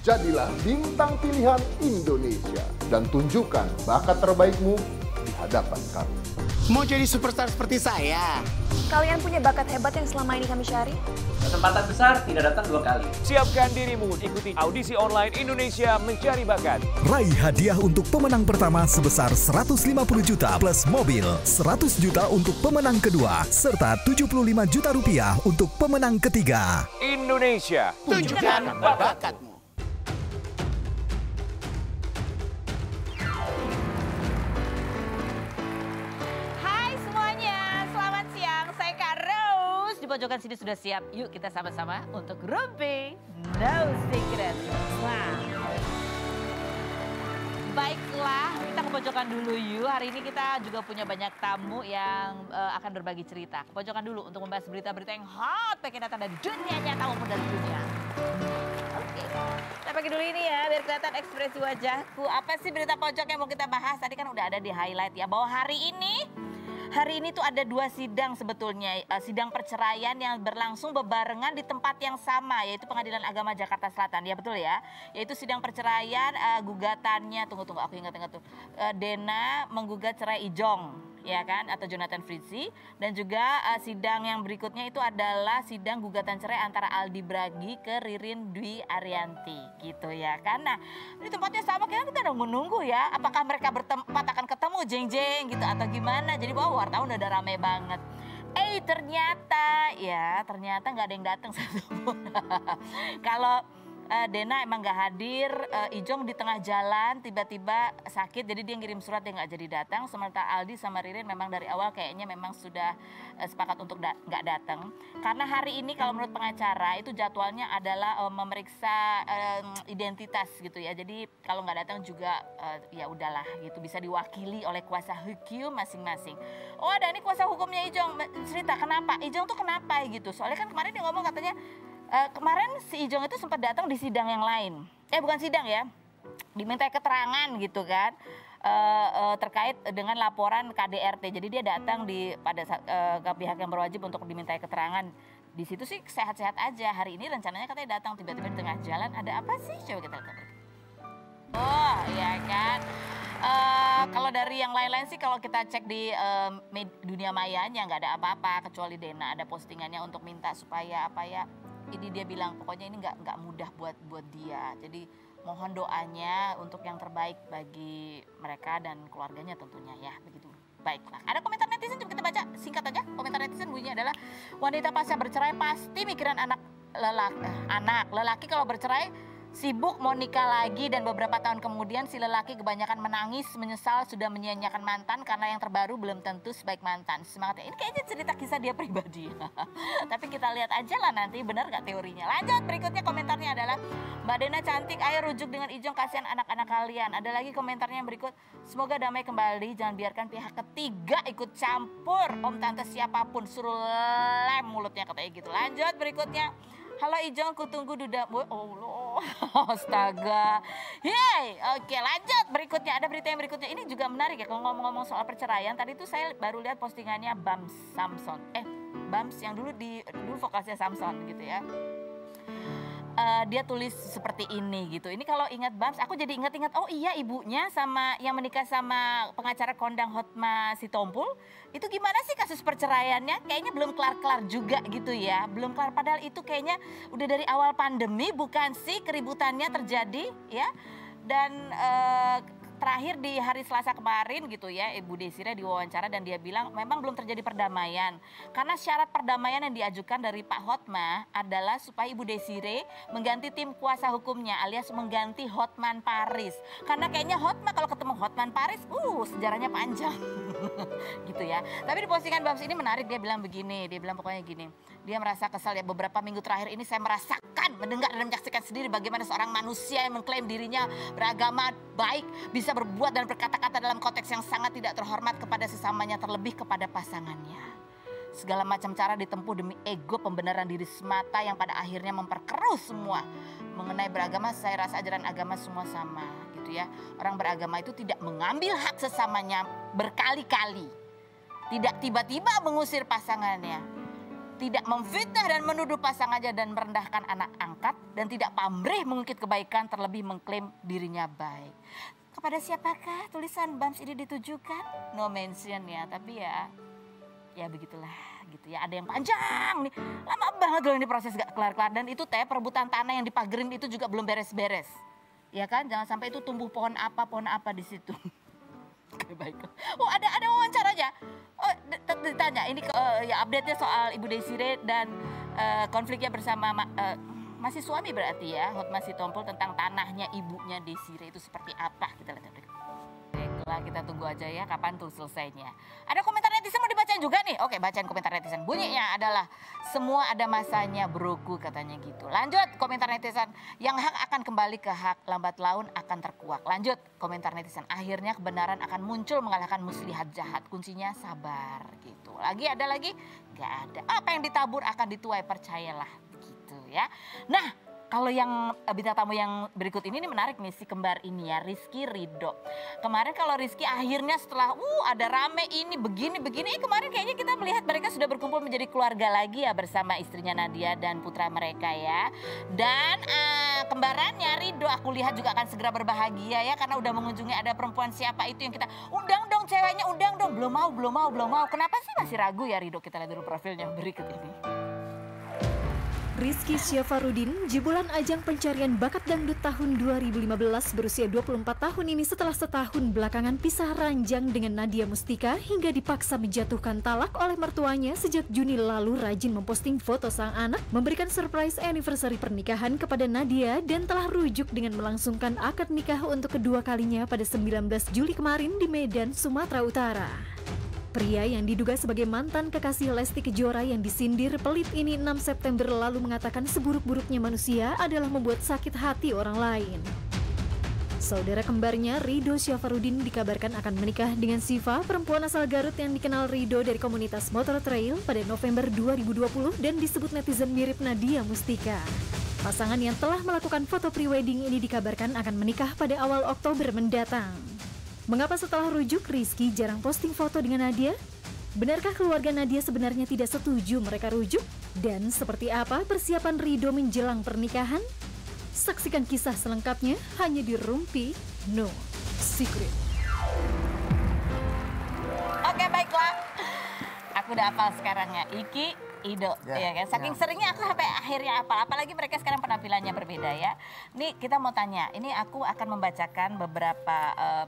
Jadilah bintang pilihan Indonesia dan tunjukkan bakat terbaikmu di hadapan kami. Mau jadi superstar seperti saya? Kalian punya bakat hebat yang selama ini kami cari? Kesempatan besar tidak datang 2 kali. Siapkan dirimu, ikuti audisi online Indonesia Mencari Bakat. Raih hadiah untuk pemenang pertama sebesar 150 juta plus mobil, 100 juta untuk pemenang kedua, serta 75 juta rupiah untuk pemenang ketiga. Indonesia, Tunjukkan bakatmu. Di pojokan sini sudah siap. Yuk kita sama-sama untuk Rumpi No Secret. Nah, baiklah, kita ke pojokan dulu yuk. Hari ini kita juga punya banyak tamu yang akan berbagi cerita. Ke pojokan dulu untuk membahas berita-berita yang hot pengen datang dari dunia nyata maupun dari dunia. Oke, kita pakai dulu ini ya biar kelihatan ekspresi wajahku. Apa sih berita pojok yang mau kita bahas? Tadi kan udah ada di highlight ya bahwa hari ini tuh ada 2 sidang sebetulnya, sidang perceraian yang berlangsung bebarengan di tempat yang sama, yaitu Pengadilan Agama Jakarta Selatan, ya betul ya, yaitu sidang perceraian gugatannya, tunggu aku ingat tuh, Dena menggugat cerai Ijong, ya kan, atau Jonathan Fritzi, dan juga sidang yang berikutnya itu adalah sidang gugatan cerai antara Aldi Bragi ke Ririn Dwi Ariyanti, gitu ya kan. Nah, di tempatnya sama, kita nunggu ya, apakah mereka bertempat akan ketemu jeng-jeng gitu atau gimana, jadi wartawan udah rame banget. Ternyata nggak ada yang datang satupun. Kalau Dena emang gak hadir, Ijong di tengah jalan tiba-tiba sakit jadi dia ngirim surat dia gak jadi datang. Sementara Aldi sama Ririn memang dari awal kayaknya memang sudah sepakat untuk gak datang. Karena hari ini kalau menurut pengacara itu jadwalnya adalah memeriksa identitas gitu ya. Jadi kalau gak datang juga ya udahlah gitu, bisa diwakili oleh kuasa hukum masing-masing. Oh ada ini kuasa hukumnya Ijong, cerita kenapa, Ijong tuh kenapa gitu. Soalnya kan kemarin dia ngomong katanya, kemarin si Ijong itu sempat datang di sidang yang lain. Bukan sidang ya, diminta keterangan gitu kan. Terkait dengan laporan KDRT. Jadi dia datang ke pihak yang berwajib untuk dimintai keterangan. Di situ sih sehat-sehat aja. Hari ini rencananya katanya datang, tiba-tiba di tengah jalan ada apa sih? Coba kita lihat. Oh ya kan. Kalau dari yang lain-lain sih kalau kita cek di dunia mayanya nggak ada apa-apa kecuali Dena ada postingannya untuk minta supaya apa ya. Ini dia bilang pokoknya ini nggak mudah buat dia. Jadi mohon doanya untuk yang terbaik bagi mereka dan keluarganya tentunya ya begitu. Baiklah, ada komentar netizen coba kita baca singkat aja. Komentar netizen bunyinya adalah wanita pasca bercerai pasti mikiran anak lelaki kalau bercerai sibuk mau nikah lagi dan beberapa tahun kemudian si lelaki kebanyakan menangis menyesal sudah menyia-nyiakan mantan karena yang terbaru belum tentu sebaik mantan. Semangat ya. Ini kayaknya cerita kisah dia pribadi. Tapi kita lihat aja lah nanti benar gak teorinya. Lanjut berikutnya komentarnya adalah Mbak Dena cantik, ayo rujuk dengan Ijong, kasihan anak-anak kalian. Ada lagi komentarnya yang berikut, semoga damai kembali, jangan biarkan pihak ketiga ikut campur. Om tante siapapun suruh lem mulutnya katanya gitu. Lanjut berikutnya. Halo Ijong, kutunggu duda. Oh Allah, astaga. Yeay, oke lanjut berikutnya. Ada berita yang berikutnya. Ini juga menarik ya kalau ngomong-ngomong soal perceraian. Tadi tuh saya baru lihat postingannya Bams Samson. Bams yang dulu vokalisnya Samson gitu ya. Dia tulis seperti ini gitu. Ini kalau ingat Bams, aku jadi ingat-ingat. Oh iya ibunya sama yang menikah sama pengacara kondang Hotma Sitompul. Itu gimana sih kasus perceraiannya? Kayaknya belum kelar-kelar juga gitu ya. Belum kelar padahal itu kayaknya udah dari awal pandemi bukan sih keributannya terjadi ya. Dan terakhir di hari Selasa kemarin gitu ya, Ibu Desire diwawancara dan dia bilang memang belum terjadi perdamaian. Karena syarat perdamaian yang diajukan dari Pak Hotma adalah supaya Ibu Desire mengganti tim kuasa hukumnya alias mengganti Hotman Paris. Karena kayaknya Hotma kalau ketemu Hotman Paris, sejarahnya panjang. Gitu ya. Tapi di postingan Bams ini menarik, dia bilang begini, dia bilang pokoknya gini. Dia merasa kesal ya, beberapa minggu terakhir ini saya merasakan, mendengar dan menyaksikan sendiri bagaimana seorang manusia yang mengklaim dirinya beragama baik bisa berbuat dan berkata-kata dalam konteks yang sangat tidak terhormat kepada sesamanya, terlebih kepada pasangannya. Segala macam cara ditempuh demi ego pembenaran diri semata yang pada akhirnya memperkeruh semua. Mengenai beragama, saya rasa ajaran agama semua sama gitu ya. Orang beragama itu tidak mengambil hak sesamanya berkali-kali. Tidak tiba-tiba mengusir pasangannya. tidak memfitnah dan menuduh pasangannya dan merendahkan anak angkat, dan tidak pamrih mengungkit kebaikan terlebih mengklaim dirinya baik. Kepada siapakah tulisan Bams ini ditujukan? No mention ya, tapi ya begitulah gitu ya. Ada yang panjang nih, lama banget loh ini proses gak kelar-kelar. Dan itu perebutan tanah yang dipagerin itu juga belum beres-beres. Ya kan, jangan sampai itu tumbuh pohon apa di situ. Oke, baik. Oh, ada wawancaranya. Oh, ditanya ini ya update-nya soal Ibu Desiree dan konfliknya bersama masih suami berarti ya, Hotma Sitompul, tentang tanahnya ibunya Desiree itu seperti apa, kita lihat berikut. Baiklah, kita tunggu aja ya kapan tuh selesainya. Ada komentar netizen mau dibacain juga nih. Oke, bacain komentar netizen. Bunyinya adalah semua ada masanya broku, katanya gitu. Lanjut komentar netizen, yang hak akan kembali ke hak, lambat laun akan terkuak. Lanjut komentar netizen, akhirnya kebenaran akan muncul mengalahkan muslihat jahat. Kuncinya sabar gitu. Ada lagi? Gak ada. Apa yang ditabur akan dituai, percayalah begitu ya. Nah, kalau yang bintang tamu yang berikut ini menarik nih, si kembar ini ya, Rizky Ridho. Kemarin kalau Rizky akhirnya setelah ada rame ini begini, kemarin kayaknya kita melihat mereka sudah berkumpul menjadi keluarga lagi ya bersama istrinya Nadia dan putra mereka ya. Dan kembarannya Ridho aku lihat juga akan segera berbahagia ya, karena udah mengunjungi ada perempuan siapa itu yang kita undang dong ceweknya, undang dong. Belum mau. Kenapa sih masih ragu ya Ridho? Kita lihat dulu profilnya berikut ini. Rizky Syafarudin, jebolan ajang pencarian bakat dangdut tahun 2015 berusia 24 tahun ini setelah setahun belakangan pisah ranjang dengan Nadia Mustika hingga dipaksa menjatuhkan talak oleh mertuanya sejak Juni lalu, rajin memposting foto sang anak, memberikan surprise anniversary pernikahan kepada Nadia dan telah rujuk dengan melangsungkan akad nikah untuk kedua kalinya pada 19 Juli kemarin di Medan, Sumatera Utara. Pria yang diduga sebagai mantan kekasih Lesti Kejora yang disindir pelit ini 6 September lalu mengatakan seburuk-buruknya manusia adalah membuat sakit hati orang lain. Saudara kembarnya Ridho Syafarudin dikabarkan akan menikah dengan Siva, perempuan asal Garut yang dikenal Ridho dari komunitas motor trail pada November 2020 dan disebut netizen mirip Nadia Mustika. Pasangan yang telah melakukan foto pre-wedding ini dikabarkan akan menikah pada awal Oktober mendatang. Mengapa setelah rujuk Rizky jarang posting foto dengan Nadia? Benarkah keluarga Nadia sebenarnya tidak setuju mereka rujuk? Dan seperti apa persiapan Ridho menjelang pernikahan? Saksikan kisah selengkapnya hanya di Rumpi No Secret. Oke, baiklah. Aku udah hafal sekarang ya, Iki, Ido, ya kan? Saking seringnya aku sampai akhirnya hafal. Apalagi mereka sekarang penampilannya berbeda ya. Nih kita mau tanya, ini aku akan membacakan beberapa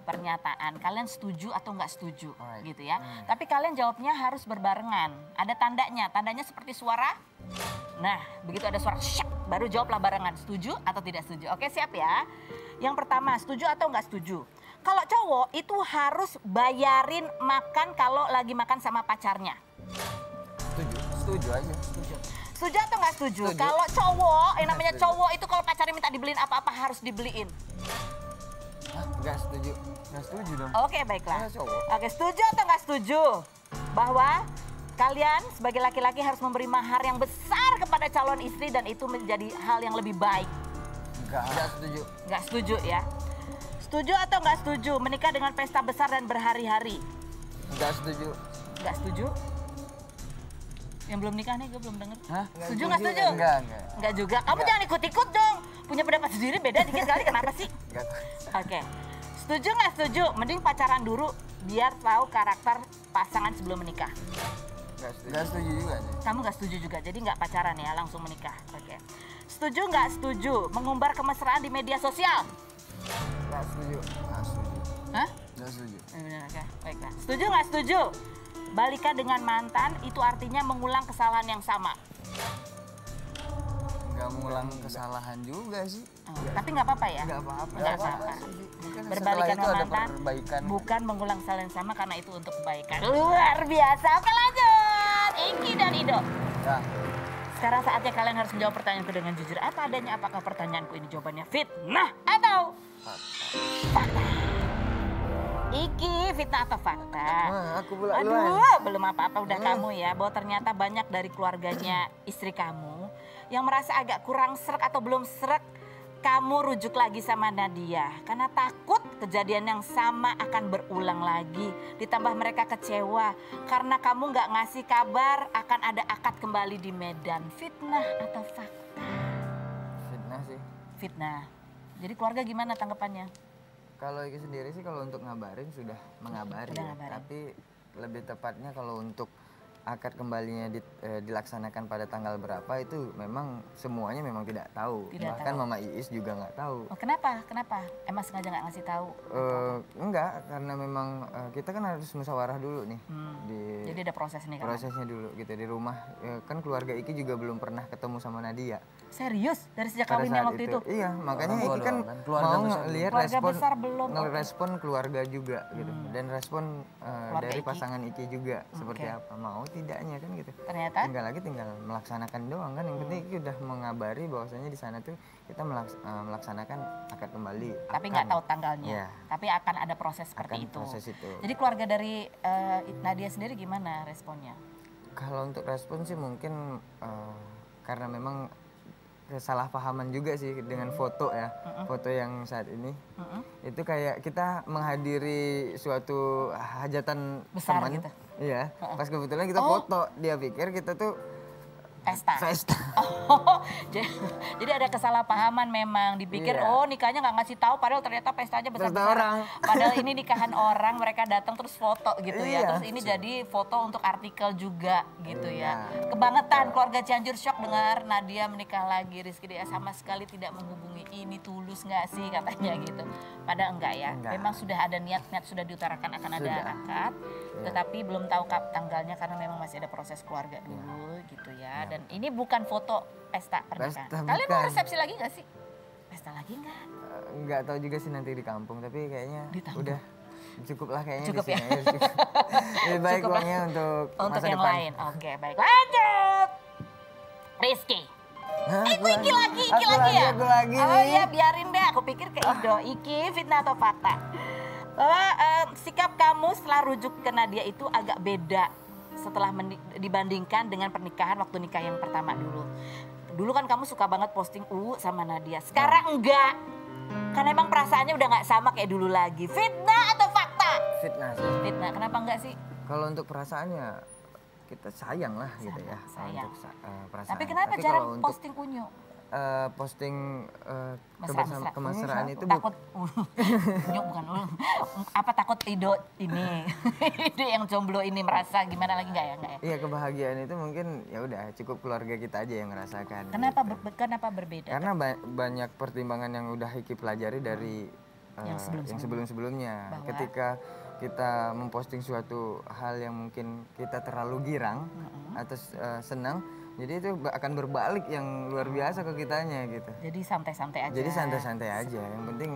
pernyataan. Kalian setuju atau nggak setuju, gitu ya. Tapi kalian jawabnya harus berbarengan. Ada tandanya seperti suara. Nah, begitu ada suara syak, baru jawablah barengan. Setuju atau tidak setuju? Oke, siap ya. Yang pertama, setuju atau nggak setuju? Kalau cowok itu harus bayarin makan kalau lagi makan sama pacarnya. Setuju aja. Setuju atau nggak setuju? Kalau cowok, yang namanya cowok itu kalau pacarnya minta dibeliin apa-apa harus dibeliin. Nggak setuju. Nggak setuju dong. Oke, baiklah. Oke, setuju atau nggak setuju? Bahwa kalian sebagai laki-laki harus memberi mahar yang besar kepada calon istri dan itu menjadi hal yang lebih baik. Nggak setuju. Nggak setuju ya? Setuju atau nggak setuju menikah dengan pesta besar dan berhari-hari? Nggak setuju. Nggak setuju? Yang belum nikah nih, gue belum denger. Hah? Setuju nggak setuju? Nggak juga. Kamu jangan ikut-ikut dong. Punya pendapat sendiri beda dikit kali, kenapa sih? Oke. Setuju nggak setuju? Mending pacaran dulu biar tahu karakter pasangan sebelum menikah. Nggak setuju juga. Kamu nggak setuju juga, jadi nggak pacaran ya, langsung menikah. Oke. Setuju nggak setuju mengumbar kemesraan di media sosial? Nggak setuju. Nggak setuju. Hah? Nggak setuju. Oke, baiklah. Setuju nggak setuju? Balikan dengan mantan itu artinya mengulang kesalahan yang sama. Nggak mengulang kesalahan juga sih. Tapi nggak apa-apa ya? Nggak apa-apa. Nggak apa-apa. Berbalikan sama mantan bukan mengulang kesalahan yang sama karena itu untuk kebaikan. Luar biasa. Oke, lanjut. Iki dan Ido. Ya. Sekarang saatnya kalian harus menjawab pertanyaanku dengan jujur. Apa adanya, apakah pertanyaanku ini jawabannya fitnah atau fakta? Iki fitnah atau fakta? Aku pula. Aduh, belum apa-apa udah kamu ya. Bahwa ternyata banyak dari keluarganya istri kamu yang merasa agak kurang srek atau belum srek kamu rujuk lagi sama Nadia karena takut kejadian yang sama akan berulang lagi. Ditambah mereka kecewa karena kamu nggak ngasih kabar akan ada akad kembali di Medan. Fitnah atau fakta? Fitnah sih. Fitnah. Jadi keluarga gimana tanggapannya? Kalau Iki sendiri sih kalau untuk ngabarin sudah mengabari Sudah ya. ngabarin. Tapi lebih tepatnya kalau untuk akad kembalinya dilaksanakan pada tanggal berapa itu memang semuanya memang tidak tahu. Tidak Bahkan tahu. Mama Iis juga nggak tahu. Oh, kenapa? Kenapa? Emang sengaja nggak ngasih tahu? Enggak, karena memang kita kan harus musyawarah dulu nih. Jadi ada proses nih kan? Prosesnya dulu gitu di rumah. Kan keluarga Iki juga belum pernah ketemu sama Nadia. Serius? Dari sejak Pada kawinnya saat waktu itu? Iya, makanya Orang tua Iki kan doang, keluarga mau besar. ngelihat Keluarga respon, besar belum, ngerespon keluarga juga gitu. Dan respon dari Iki. pasangan Iki juga seperti apa, mau tidaknya kan gitu. Ternyata? Tinggal melaksanakan doang kan. Yang penting Iki udah mengabari bahwasanya di sana tuh kita melaksanakan akad kembali. Tapi nggak tahu tanggalnya. Iya. Tapi akan ada proses seperti Akan itu. proses itu. Jadi keluarga dari Nadia sendiri gimana responnya? Kalau untuk respon sih mungkin karena memang kesalahpahaman juga sih dengan foto ya, foto yang saat ini itu kayak kita menghadiri suatu hajatan Besar teman, gitu? iya. Pas kebetulan kita foto, dia pikir kita tuh Pesta. Oh, jadi ada kesalahpahaman memang. Dipikir oh nikahnya nggak ngasih tahu, padahal ternyata pestanya besar-besaran. orang. Padahal ini nikahan orang, mereka datang terus foto gitu ya. Iya. Terus ini jadi foto untuk artikel juga gitu ya. Kebangetan keluarga Cianjur shock dengar Nadia menikah lagi. Rizky dia sama sekali tidak menghubungi. Ini tulus nggak sih katanya gitu. Padahal enggak ya. Enggak. Memang sudah ada niat sudah diutarakan akan ada akad. Tetapi belum tahu tanggalnya karena memang masih ada proses keluarga dulu gitu ya. Dan ini bukan foto pesta pernikahan. Kalian mau resepsi lagi nggak sih? Pesta lagi nggak? nggak tahu juga sih nanti di kampung, tapi kayaknya udah cukup lah kayaknya cukup di sini. ya? Ya, cukup. Lebih baik Cukup uangnya untuk masa yang depan. lain. Oke, baik. Lanjut. Rizky. Iki lagi ya? Aku lagi Oh nih. iya, biarin deh. Aku pikir ke Ido. Iki fitnah atau fakta? Bahwa sikap kamu setelah rujuk ke Nadia itu agak beda setelah dibandingkan dengan pernikahan waktu nikah yang pertama dulu. Dulu kan kamu suka banget posting sama Nadia. Sekarang enggak. Karena emang perasaannya udah nggak sama kayak dulu lagi. Fitnah atau fakta? Fitnah sih. Fitnah. Kenapa enggak sih? Kalau untuk perasaannya kita sayang lah gitu ya. Sayang. Untuk perasaan. Tapi kenapa Tapi jarang kalau untuk posting unyu? posting Mesra-mesra. kemesraan itu takut unyu bukan apa takut Ido ini Ido yang jomblo ini merasa gimana lagi nggak ya? Iya, kebahagiaan itu mungkin ya udah cukup keluarga kita aja yang ngerasakan. Kenapa gitu. kenapa berbeda? Karena banyak pertimbangan yang udah Iki pelajari dari yang sebelum-sebelumnya. Bahwa? Ketika kita memposting suatu hal yang mungkin kita terlalu girang atau senang, jadi itu akan berbalik yang luar biasa ke kitanya gitu. Jadi santai-santai aja. Jadi santai-santai aja. Yang penting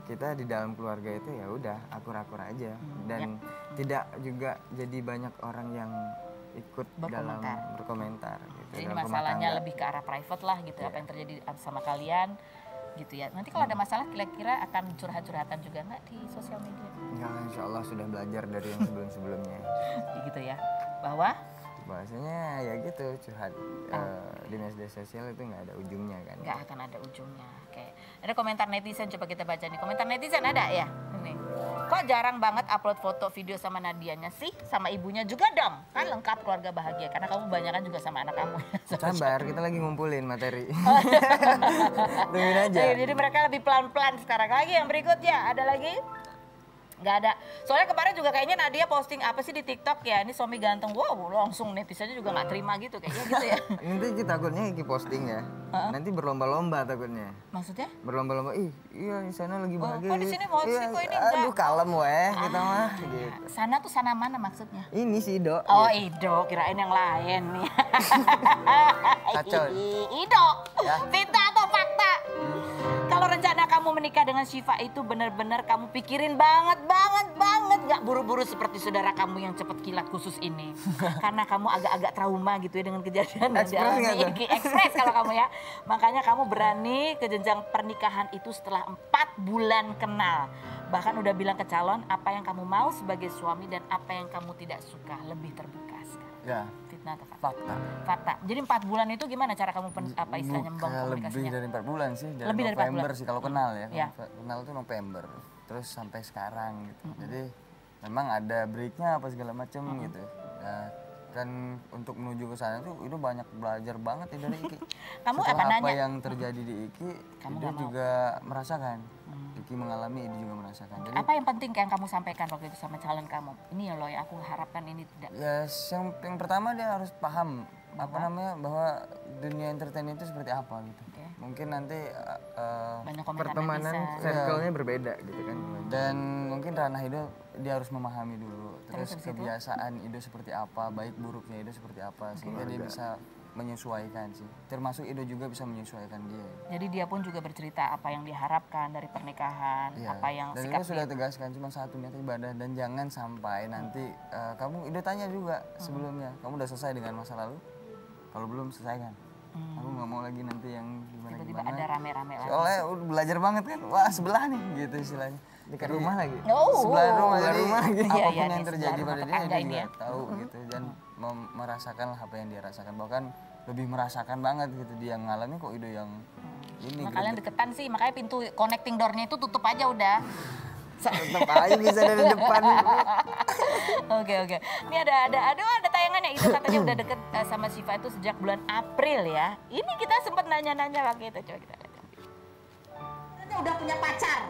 kita di dalam keluarga itu ya udah akur-akur aja dan tidak juga jadi banyak orang yang ikut dalam berkomentar gitu. Jadi ini masalahnya lebih ke arah private lah gitu, apa yang terjadi sama kalian gitu ya. Nanti kalau ada masalah kira-kira akan curhat-curhatan juga nggak di sosial media? Enggak, insya Allah sudah belajar dari yang sebelum-sebelumnya. Gitu ya, bahwa bahasanya ya gitu, curhat di media sosial itu nggak ada ujungnya kan. Nggak akan ada ujungnya. Oke. Ada komentar netizen, coba kita baca nih. Komentar netizen ada ya? Ini. Kok jarang banget upload foto video sama Nadianya sih? Sama ibunya juga dong. Kan lengkap keluarga bahagia. Karena kamu banyakan juga sama anak kamu. Sabar, kita lagi ngumpulin materi. Tungguin aja. Jadi mereka lebih pelan-pelan sekarang. Lagi yang berikutnya, ada lagi? Nggak ada. Soalnya kemarin juga kayaknya Nadia posting apa sih di TikTok ya, ini suami ganteng. Wow, langsung netizennya juga nggak terima gitu kayaknya gitu ya. Nanti kita takutnya Iki posting ya. Nanti berlomba-lomba takutnya. Maksudnya? Berlomba-lomba, iya di sana lagi bahagia. Kok di sini mau sih, kok ini enggak? Aduh, kalem weh kita mah gitu. Sana tuh sana mana maksudnya? Ini si Ido. Oh Ido, kirain yang lain nih. Kacau. Ido, fitnah atau fakta? Kalau rencana kamu menikah dengan Syifa itu benar-benar kamu pikirin banget. Gak buru-buru seperti saudara kamu yang cepat kilat khusus ini. Karena kamu agak-agak trauma gitu ya dengan kejadian yang dialami Iki. Ekspres kalau kamu ya. Makanya kamu berani ke jenjang pernikahan itu setelah 4 bulan kenal. Bahkan udah bilang ke calon apa yang kamu mau sebagai suami dan apa yang kamu tidak suka. Lebih terbuka sekarang. Ya. fitnah atau fakta? Fakta. Fakta. Jadi 4 bulan itu gimana cara kamu apa istilahnya membangun komunikasinya? Lebih dari 4 bulan sih, dari Lebih dari 4 November bulan. sih kalau kenal ya. Iya. Kenal itu November, terus sampai sekarang gitu. Jadi memang ada breaknya apa segala macam gitu. Ya, dan untuk menuju ke sana tuh itu banyak belajar banget ya dari Iki. Kamu Setelah akan apa nanya. yang terjadi di Iki, Kamu Ido nggak mau. juga merasakan. Iki mengalami, Ido juga merasakan. Jadi Apa yang penting yang kamu sampaikan waktu itu sama calon kamu? Ini ya loh ya aku harapkan ini tidak. ya yang pertama dia harus paham apa namanya bahwa dunia entertain itu seperti apa gitu. Oke. Mungkin nanti Banyak komentar pertemanan netizen. circle-nya berbeda gitu kan. Dan mungkin ranah Ido dia harus memahami dulu. Terus Terus habis itu? kebiasaan Ido seperti apa, baik buruknya Ido seperti apa sehingga dia bisa menyesuaikan sih. Termasuk Ido juga bisa menyesuaikan dia. Jadi dia pun juga bercerita apa yang diharapkan dari pernikahan, Iya. apa yang Dan sikap Ido sudah tegaskan cuma satu niat ibadah dan jangan sampai nanti kamu Ido tanya juga sebelumnya kamu udah selesai dengan masa lalu, kalau belum selesaikan aku nggak mau lagi nanti yang gimana tiba-tiba ada rame-rame lagi. soalnya udah belajar banget kan, wah sebelah nih gitu istilahnya dekat rumah lagi Oh, sebelah rumah sebelah jadi rumah lagi. Iya, apapun iya, yang nih, terjadi sebelah pada rumah dia tetangga ini juga ya. tahu gitu dan merasakan apa yang dia rasakan, bahkan lebih merasakan banget gitu dia ngalami kok Ido yang ini Nah, kalian deketan sih, makanya pintu connecting door-nya itu tutup aja udah. tetap aja bisa dari depan. Oke. Ini ada tayangannya itu katanya udah deket sama Syifa itu sejak bulan April ya. Ini kita sempat nanya-nanya waktu itu, coba kita lihat. Udah punya pacar.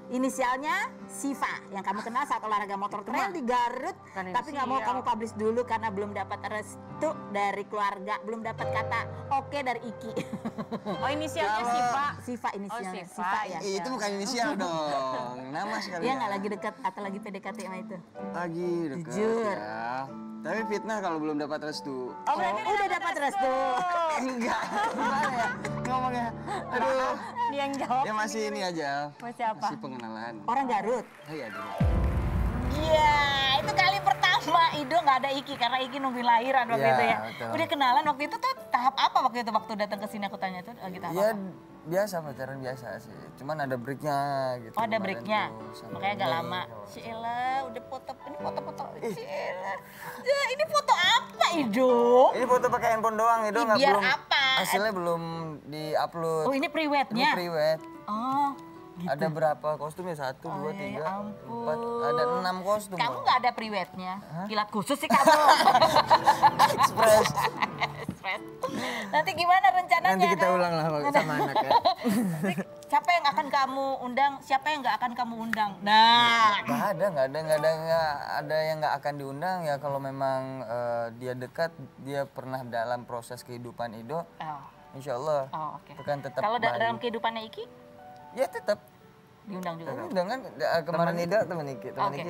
Inisialnya Syifa yang kamu kenal saat olahraga motor trail di Garut, tapi nggak mau kamu publish dulu karena belum dapat restu dari keluarga, belum dapat kata oke dari Iki. Oh, inisialnya Syifa. Syifa inisialnya, Syifa, Syifa ya. Itu bukan inisial dong, nama sekali. Dia nggak lagi dekat atau lagi PDKT sama itu? Lagi dekat Jujur. ya. Tapi fitnah kalau belum dapat restu. Oh, udah dapat restu. Enggak, gimana ya ngomongnya? Aduh, Dia yang jawab. dia masih ini aja. Masih apa? Masih pengenalan. Orang Garut. Oh iya, dulu. Iya, itu kali pertama Ido nggak ada Iki karena Iki nungguin lahiran waktu Iya, itu ya. betul. Udah kenalan waktu itu tuh tahap apa waktu itu waktu datang ke sini aku tanya tuh lagi tahap Ya apa? biasa pacaran biasa sih. Cuman ada breaknya gitu. Oh ada kemarin breaknya, tuh, sampai makanya agak Mei. lama. Ciela, udah ini foto-foto. Ciela, ya, ini foto apa Ido? Ini foto pakai handphone doang, itu Ih, nggak biar belum. apa? Hasilnya belum di-upload. Oh ini Ini pre-wed-nya? pre-wed. Oh, gitu. Ada berapa kostum ya? 1, 2, Oh, ya 3, ampun. 4. Ada 6 kostum. Kamu loh. nggak ada pre-wed-nya? Kilat khusus sih kamu. Express. Stres. Nanti gimana rencananya? Nanti kita ulang lah sama anak ya. Siapa yang akan kamu undang? Siapa yang nggak akan kamu undang? Nah, Nggak ada yang nggak akan diundang ya kalau memang dia dekat, dia pernah dalam proses kehidupan Ido, oh, insya Allah oke. akan tetap Kalau baik. dalam kehidupannya Iki Ya tetap. diundang juga. Undang kan kemarin Ido teman Iki, Oke,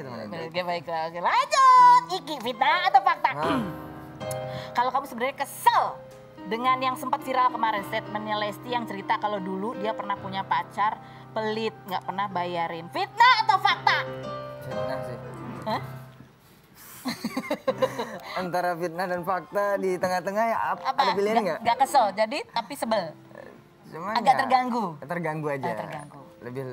oke, baiklah. Oke, lanjut. Iki, fitnah atau fakta? Kalau kamu sebenarnya kesel dengan yang sempat viral kemarin, statementnya Lesti yang cerita kalau dulu dia pernah punya pacar pelit, nggak pernah bayarin. Fitnah atau fakta? Fitnah sih. Hah? Antara fitnah dan fakta di tengah-tengah ya ada pilihan nggak? Nggak kesel, jadi tapi sebel. Cuman Agak ya, terganggu. Terganggu aja. Terganggu.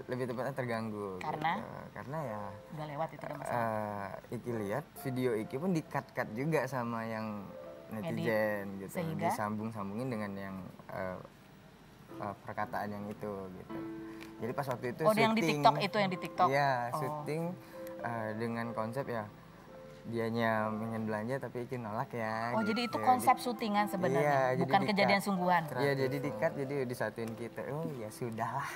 Lebih tepatnya terganggu. Karena? Gitu. Karena ya Udah lewat itu udah masalah. Iki lihat video Iki pun di-cut juga sama yang netizen gitu. Sehingga? Disambung-sambungin dengan yang perkataan yang itu gitu. Jadi pas waktu itu Oh, syuting. yang di TikTok itu yang di TikTok? Iya, Oh. syuting dengan konsep ya dianya ingin belanja tapi Iki nolak ya. Oh, jadi itu konsep syutingan sebenarnya, Iya, bukan jadi kejadian di-cut. sungguhan. Iya, jadi di-cut, jadi disatuin kita. Oh ya sudahlah.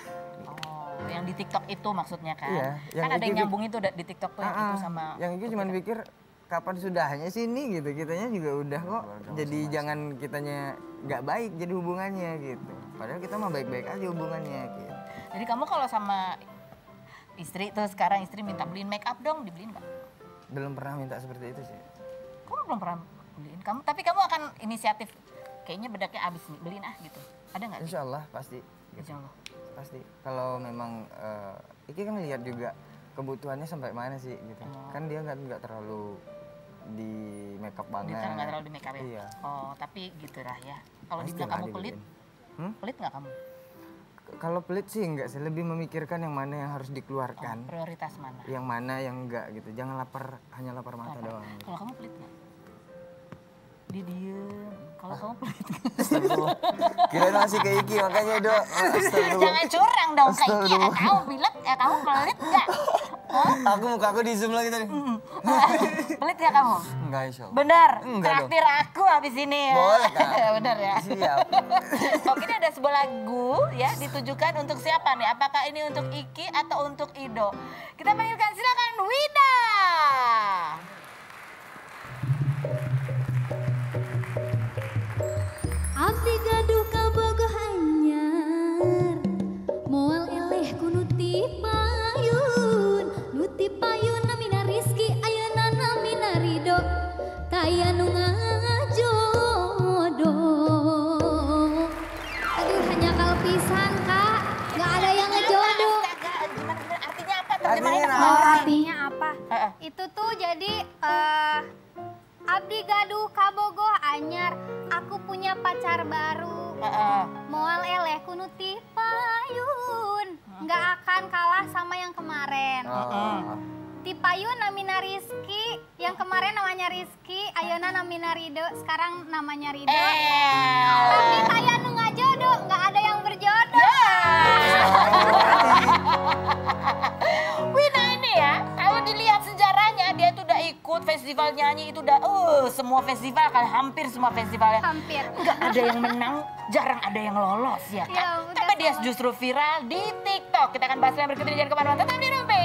Oh, yang di TikTok itu maksudnya kan? Iya, yang Kan ada yang Iki- nyambung itu di TikTok tuh yang itu sama. Yang itu cuma pikir kapan sudahnya sini gitu, kitanya juga udah kok. Jadi jangan kitanya nggak baik jadi hubungannya gitu. Padahal kita mah baik-baik aja hubungannya gitu. Jadi kamu kalau sama istri tuh sekarang istri minta beliin make up dong, dibeliin nggak? Belum pernah minta seperti itu sih. Kamu belum pernah beliin kamu, tapi kamu akan inisiatif kayaknya bedaknya abis nih beliin gitu. Ada nggak? Insya Allah pasti. Gitu. Insya Allah. Pasti. Kalau memang Iki kan lihat juga kebutuhannya sampai mana sih gitu. Kan dia nggak terlalu di make up banget. Detail nggak terlalu di make up ya? Iya. Oh, tapi gitu lah ya. Kalau Pasti dibilang lah kamu dibeliin. pelit, pelit nggak kamu? Kalau pelit sih enggak sih, lebih memikirkan yang mana yang harus dikeluarkan. Prioritas mana? Yang mana yang enggak gitu. Jangan hanya lapar mata doang. Kalau kamu pelit nggak? Dia diem. Kalau kamu pelit. Astagfirullah. Kirain masih ke Iki makanya Do. Astagfirullah. Jangan curang dong ke Iki. Kamu pelit, kamu pelit nggak? Muka aku di zoom lagi tadi. Pelit ya kamu? Enggak, insya Allah. Benar. Enggak dong. Traktir aku habis ini ya. Boleh, Kak. Benar ya. Siap. Oke, ini ada sebuah lagu ya ditujukan untuk siapa nih? Apakah ini untuk Iki atau untuk Ido? Kita panggilkan, silakan Wida. Abdi gaduh ka bogoh anyar, moal eleh ku nuti payun namina rizki ayeuna namina ridho, taya nu ngajodoh. Aduh hanya kal pisan Kak, gak ada yang ngejodoh. Gimana artinya apa? Artinya apa? Itu tuh jadi abdi gaduh ka bogoh anyar, aku punya pacar baru. Moal eleh kunuti payun, nggak akan kalah sama yang kemarin. Ti payun namina Rizky, yang kemarin namanya Rizky, ayeuna namina Rido, sekarang namanya Rido. Tapi taya nu ngajodoh, nggak ada yang berjodoh. Wina ini ya, kalau dilihat sejarahnya dia tuh udah ikut festival nyanyi itu udah semua festival kan, hampir semua festivalnya. Hampir. Nggak ada yang menang, jarang ada yang lolos ya kan. Ya, udah Tapi dia sama. justru viral di TikTok. Kita akan bahas yang berikut ini, jangan kemana-mana, tetap di Rumpi.